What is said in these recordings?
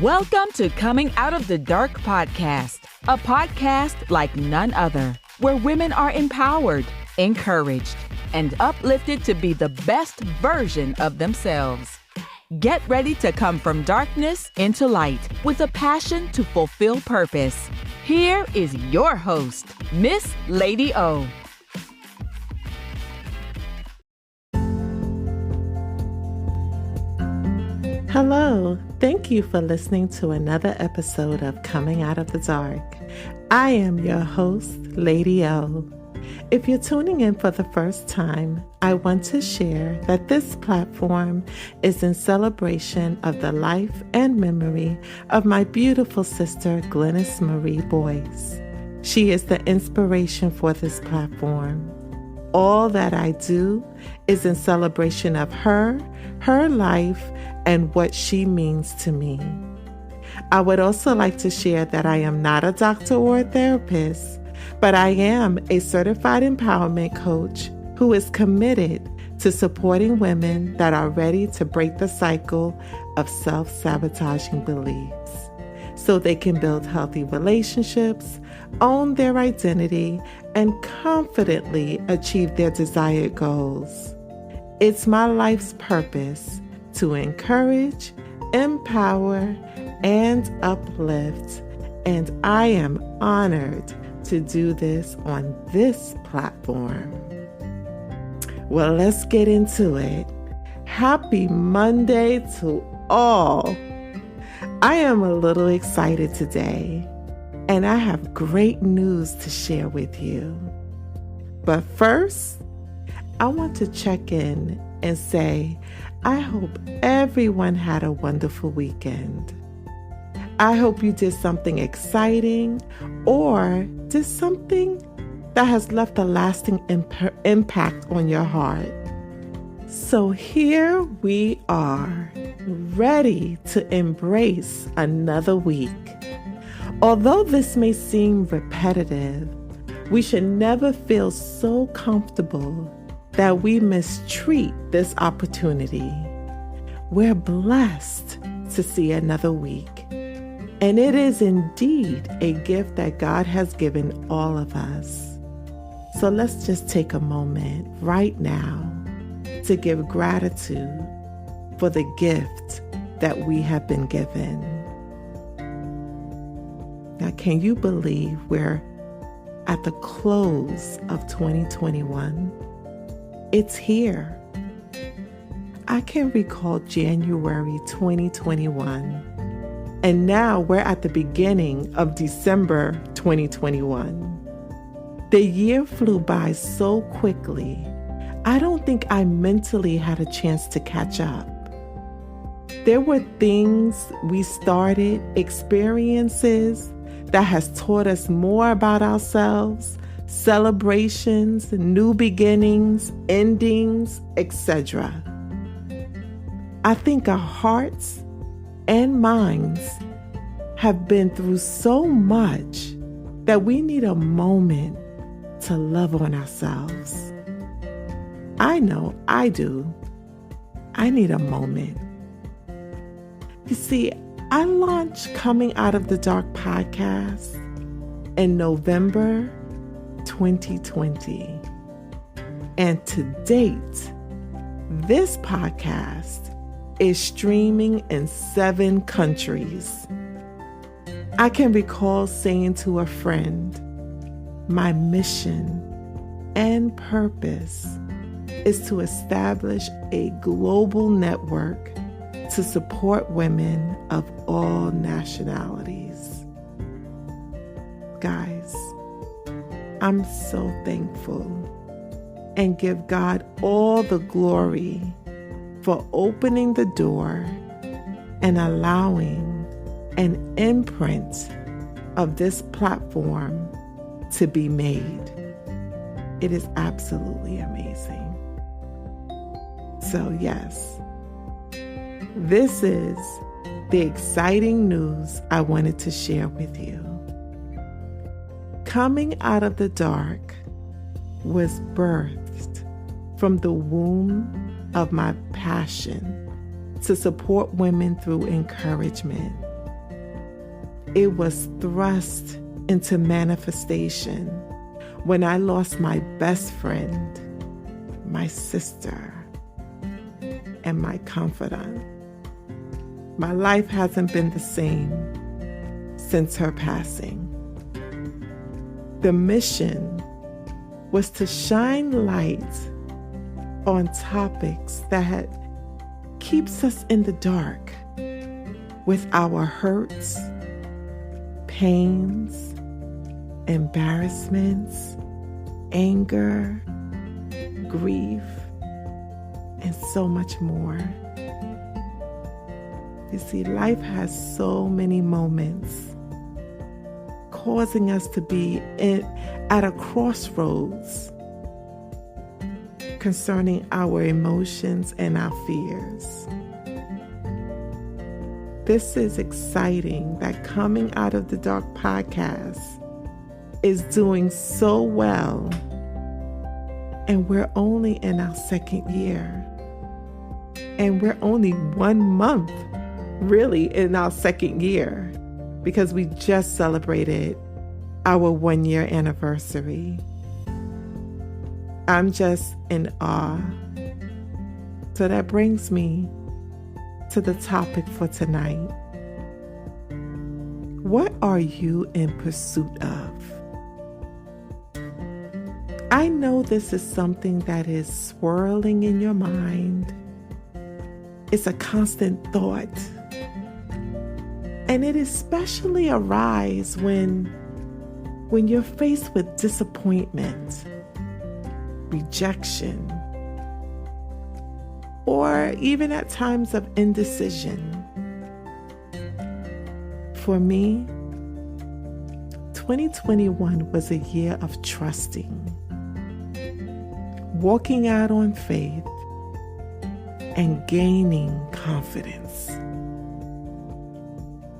Welcome to Coming Out of the Dark podcast, a podcast like none other, where women are empowered, encouraged, and uplifted to be the best version of themselves. Get ready to come from darkness into light with a passion to fulfill purpose. Here is your host, Miss Lady O. Hello, thank you for listening to another episode of Coming Out of the Dark. I am your host, Lady O. If you're tuning in for the first time, I want to share that this platform is in celebration of the life and memory of my beautiful sister, Glennis Marie Boyce. She is the inspiration for this platform. All that I do is in celebration of her life, and what she means to me. I would also like to share that I am not a doctor or a therapist, but I am a certified empowerment coach who is committed to supporting women that are ready to break the cycle of self-sabotaging beliefs so they can build healthy relationships, own their identity, and confidently achieve their desired goals. It's my life's purpose to encourage, empower, and uplift, and I am honored to do this on this platform. Well, let's get into it. Happy Monday to all. I am a little excited today, and I have great news to share with you. But first, I want to check in and say, I hope everyone had a wonderful weekend. I hope you did something exciting or did something that has left a lasting impact on your heart. So here we are, ready to embrace another week. Although this may seem repetitive, we should never feel so comfortable that we mistreat this opportunity. We're blessed to see another week, and it is indeed a gift that God has given all of us. So let's just take a moment right now to give gratitude for the gift that we have been given. Now, can you believe we're at the close of 2021? It's here. I can recall January 2021, and now we're at the beginning of December 2021. The year flew by so quickly, I don't think I mentally had a chance to catch up. There were things we started, experiences that has taught us more about ourselves, celebrations, new beginnings, endings, etc. I think our hearts and minds have been through so much that we need a moment to love on ourselves. I know I do. I need a moment. You see, I launched Coming Out of the Dark podcast in November 2020. And to date, this podcast is streaming in 7 countries. I can recall saying to a friend, my mission and purpose is to establish a global network to support women of all nationalities. Guys, I'm so thankful and give God all the glory for opening the door and allowing an imprint of this platform to be made. It is absolutely amazing. So yes, this is the exciting news I wanted to share with you. Coming Out of the Dark was birthed from the womb of my passion to support women through encouragement, it was thrust into manifestation when I lost my best friend, my sister, and my confidant. My life hasn't been the same since her passing. The mission was to shine light on topics that keeps us in the dark with our hurts, pains, embarrassments, anger, grief, and so much more. You see, life has so many moments causing us to be at a crossroads concerning our emotions and our fears. This is exciting that Coming Out of the Dark podcast is doing so well, and we're only in our second year, and we're only 1 month really in our second year because we just celebrated our 1-year anniversary. I'm just in awe. So that brings me to the topic for tonight. What are you in pursuit of? I know this is something that is swirling in your mind. It's a constant thought. And it especially arises when you're faced with disappointment, rejection, or even at times of indecision. For me, 2021 was a year of trusting, walking out on faith, and gaining confidence.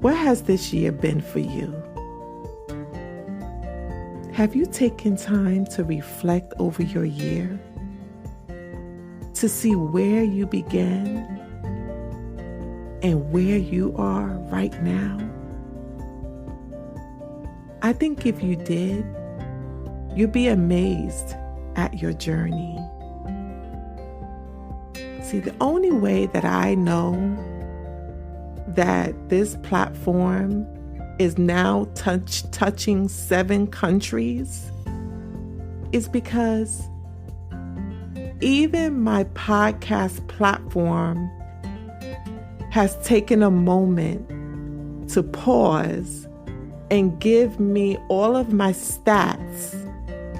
What has this year been for you? Have you taken time to reflect over your year? To see where you began and where you are right now? I think if you did, you'd be amazed at your journey. See, the only way that I know that this platform is now touching 7 countries is because even my podcast platform has taken a moment to pause and give me all of my stats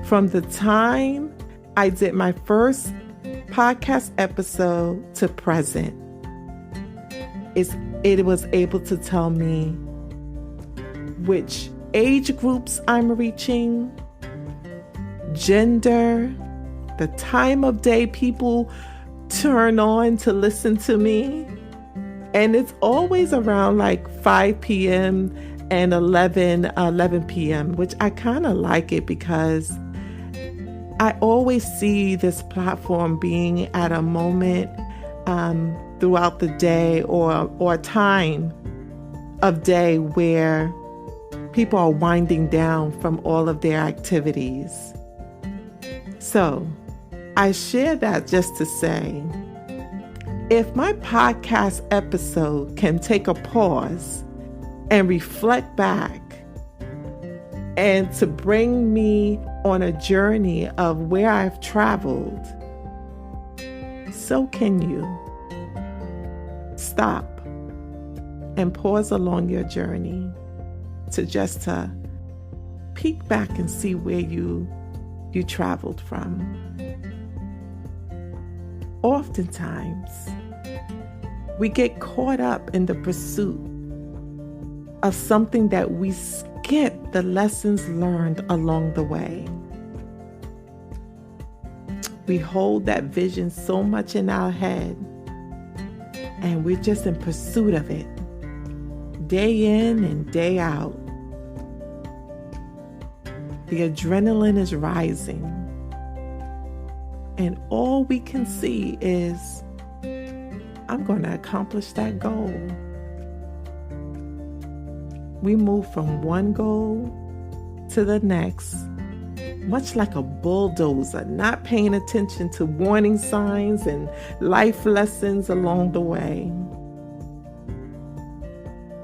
from the time I did my first podcast episode to present. It was able to tell me which age groups I'm reaching, gender, the time of day people turn on to listen to me. And it's always around like 5 p.m. and 11 p.m., which I kind of like it because I always see this platform being at a moment throughout the day or a time of day where people are winding down from all of their activities. So I share that just to say, if my podcast episode can take a pause and reflect back and to bring me on a journey of where I've traveled, so can you. Stop and pause along your journey to peek back and see where you traveled from. Oftentimes, we get caught up in the pursuit of something that we skip the lessons learned along the way. We hold that vision so much in our head, and we're just in pursuit of it, day in and day out. The adrenaline is rising, and all we can see is, I'm going to accomplish that goal. we move from one goal to the next, much like a bulldozer, not paying attention to warning signs and life lessons along the way.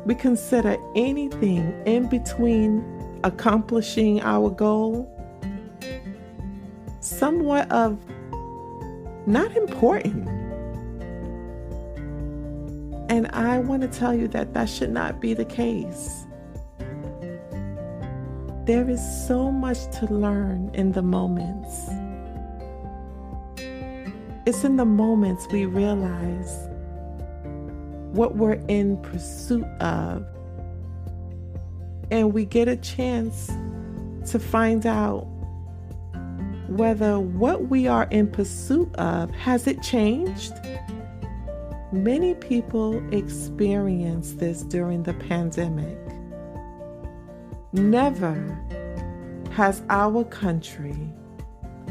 We consider anything in between accomplishing our goal somewhat of not important. And I want to tell you that that should not be the case. There is so much to learn in the moments. It's in the moments we realize what we're in pursuit of, and we get a chance to find out whether what we are in pursuit of, has it changed? Many people experience this during the pandemic. Never has our country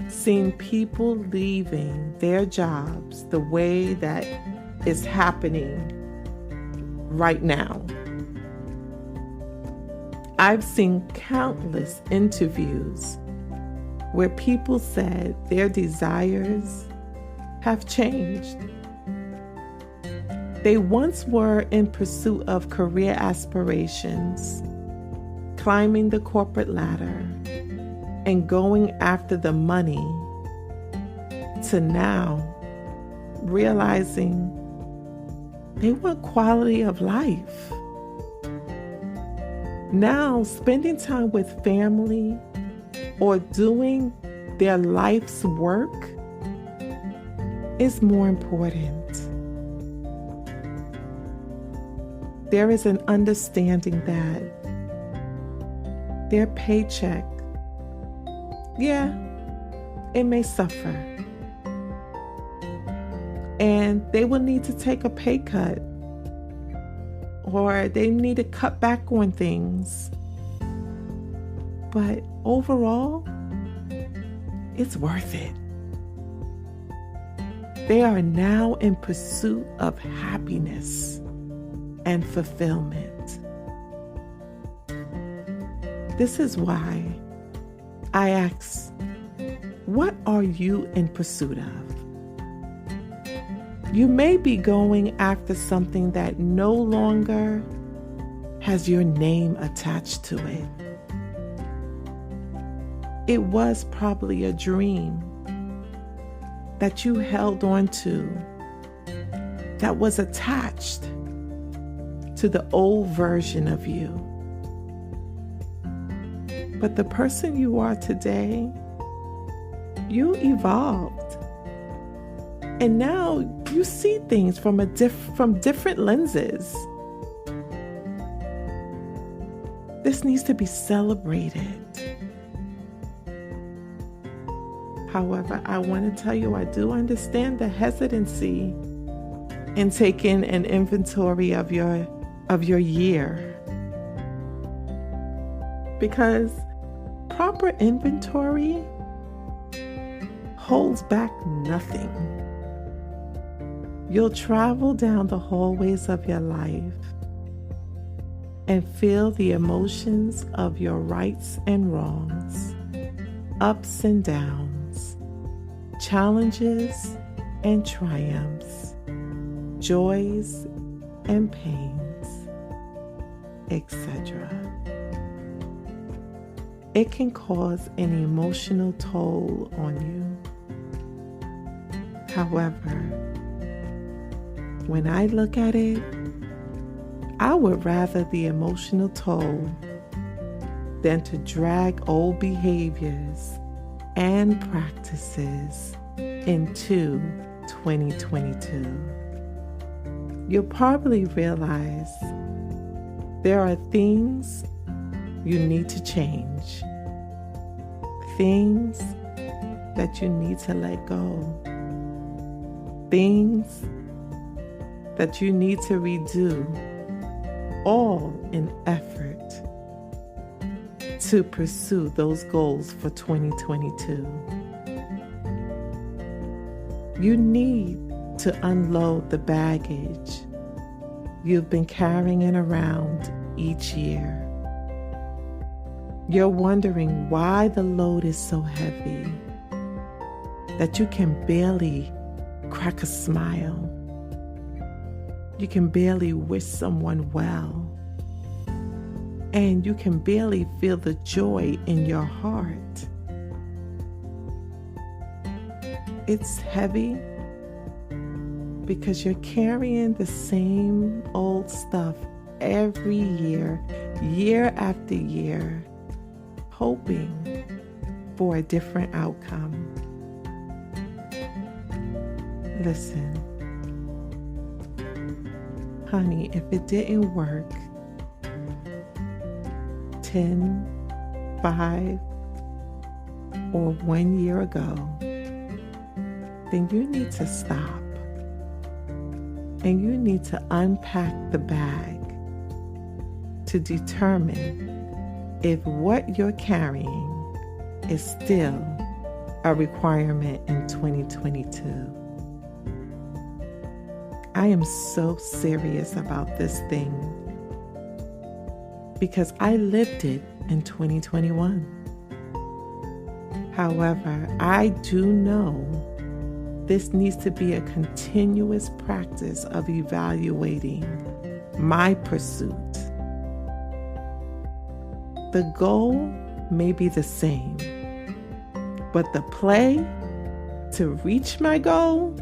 seen people leaving their jobs the way that is happening right now. I've seen countless interviews where people said their desires have changed. They once were in pursuit of career aspirations, climbing the corporate ladder, and going after the money, to now realizing they want quality of life. Now, spending time with family or doing their life's work is more important. There is an understanding that their paycheck, it may suffer. And they will need to take a pay cut, or they need to cut back on things. But overall, it's worth it. They are now in pursuit of happiness and fulfillment. This is why I ask, what are you in pursuit of? You may be going after something that no longer has your name attached to it. It was probably a dream that you held on to that was attached to the old version of you. But the person you are today, you evolved. And now you see things from different lenses. This needs to be celebrated. However, I want to tell you, I do understand the hesitancy in taking an inventory of your year. Because proper inventory holds back nothing. You'll travel down the hallways of your life and feel the emotions of your rights and wrongs, ups and downs, challenges and triumphs, joys and pains, etc. It can cause an emotional toll on you. However, when I look at it, I would rather the emotional toll than to drag old behaviors and practices into 2022. You'll probably realize there are things you need to change, things that you need to let go, things that you need to redo, all in effort to pursue those goals for 2022. You need to unload the baggage you've been carrying around each year. You're wondering why the load is so heavy that you can barely crack a smile. You can barely wish someone well. And you can barely feel the joy in your heart. It's heavy because you're carrying the same old stuff every year, year after year, hoping for a different outcome. Listen, honey, if it didn't work 10, 5, or 1 year ago, then you need to stop and you need to unpack the bag to determine if what you're carrying is still a requirement in 2022. I am so serious about this thing because I lived it in 2021. However, I do know this needs to be a continuous practice of evaluating my pursuit. The goal may be the same, but the play to reach my goal,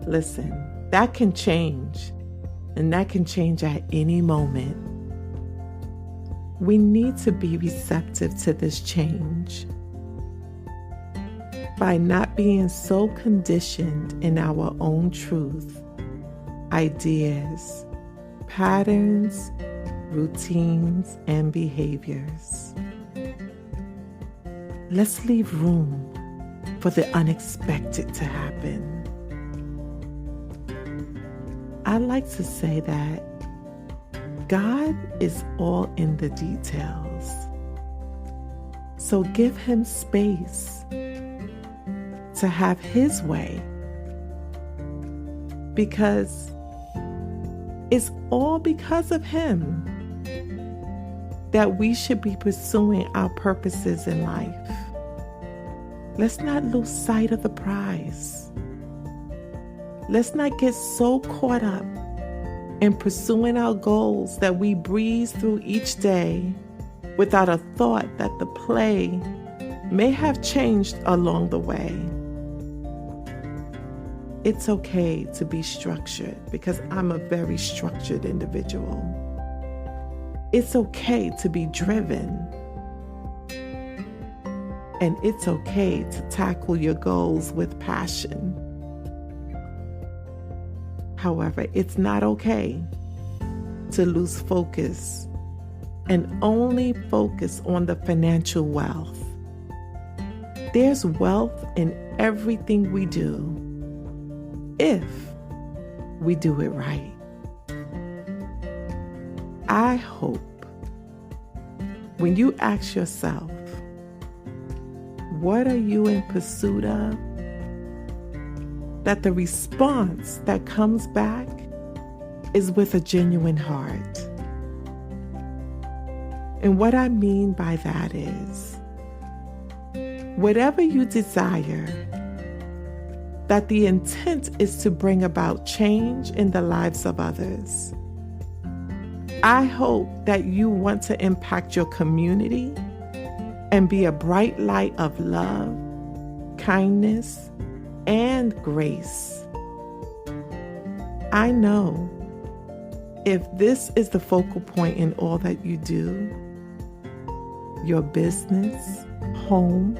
listen, that can change, and that can change at any moment. We need to be receptive to this change by not being so conditioned in our own truth, ideas, patterns, routines, and behaviors. Let's leave room for the unexpected to happen. I like to say that God is all in the details. So give Him space to have His way, because it's all because of Him that we should be pursuing our purposes in life. Let's not lose sight of the prize. Let's not get so caught up in pursuing our goals that we breeze through each day without a thought that the play may have changed along the way. It's okay to be structured because I'm a very structured individual. It's okay to be driven. And it's okay to tackle your goals with passion. However, it's not okay to lose focus and only focus on the financial wealth. There's wealth in everything we do if we do it right. I hope when you ask yourself, what are you in pursuit of? That the response that comes back is with a genuine heart. And what I mean by that is, whatever you desire, that the intent is to bring about change in the lives of others. I hope that you want to impact your community and be a bright light of love, kindness, and grace. I know if this is the focal point in all that you do, your business, home,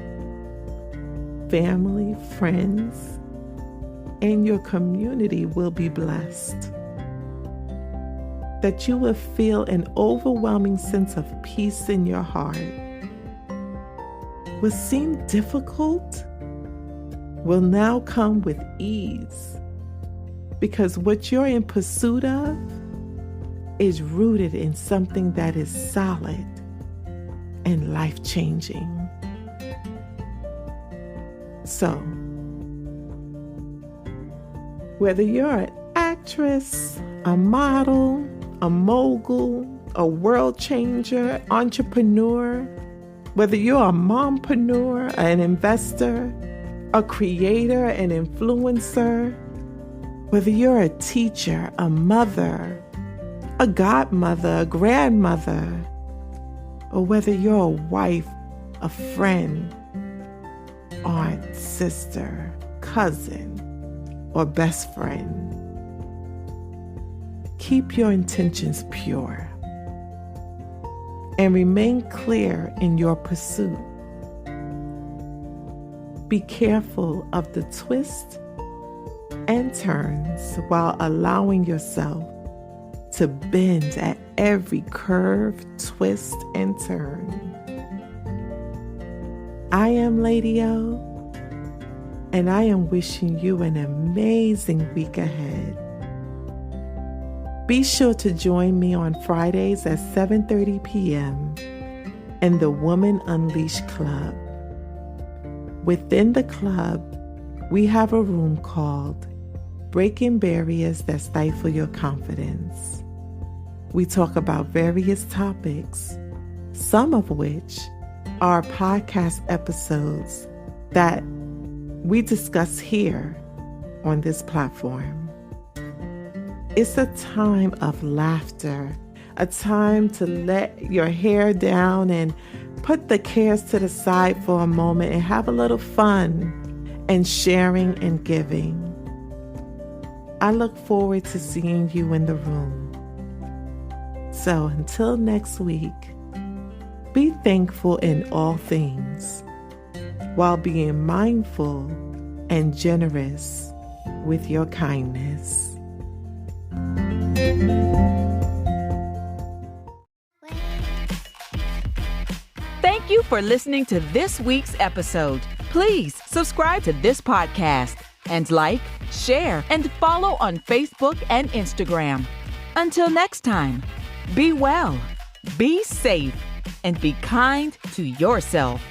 family, friends, and your community will be blessed. That you will feel an overwhelming sense of peace in your heart. What seemed difficult will now come with ease, because what you're in pursuit of is rooted in something that is solid and life-changing. So, whether you're an actress, a model, a mogul, a world changer, entrepreneur, whether you're a mompreneur, an investor, a creator, an influencer, whether you're a teacher, a mother, a godmother, a grandmother, or whether you're a wife, a friend, aunt, sister, cousin, or best friend. Keep your intentions pure and remain clear in your pursuit. Be careful of the twists and turns while allowing yourself to bend at every curve, twist, and turn. I am Lady O, and I am wishing you an amazing week ahead. Be sure to join me on Fridays at 7:30 p.m. in the Woman Unleashed Club. Within the club, we have a room called Breaking Barriers That Stifle Your Confidence. We talk about various topics, some of which are podcast episodes that we discuss here on this platform. It's a time of laughter, a time to let your hair down and put the cares to the side for a moment and have a little fun and sharing and giving. I look forward to seeing you in the room. So until next week, be thankful in all things while being mindful and generous with your kindness. Thank you for listening to this week's episode. Please subscribe to this podcast and like, share, and follow on Facebook and Instagram. Until next time, be well, be safe, and be kind to yourself.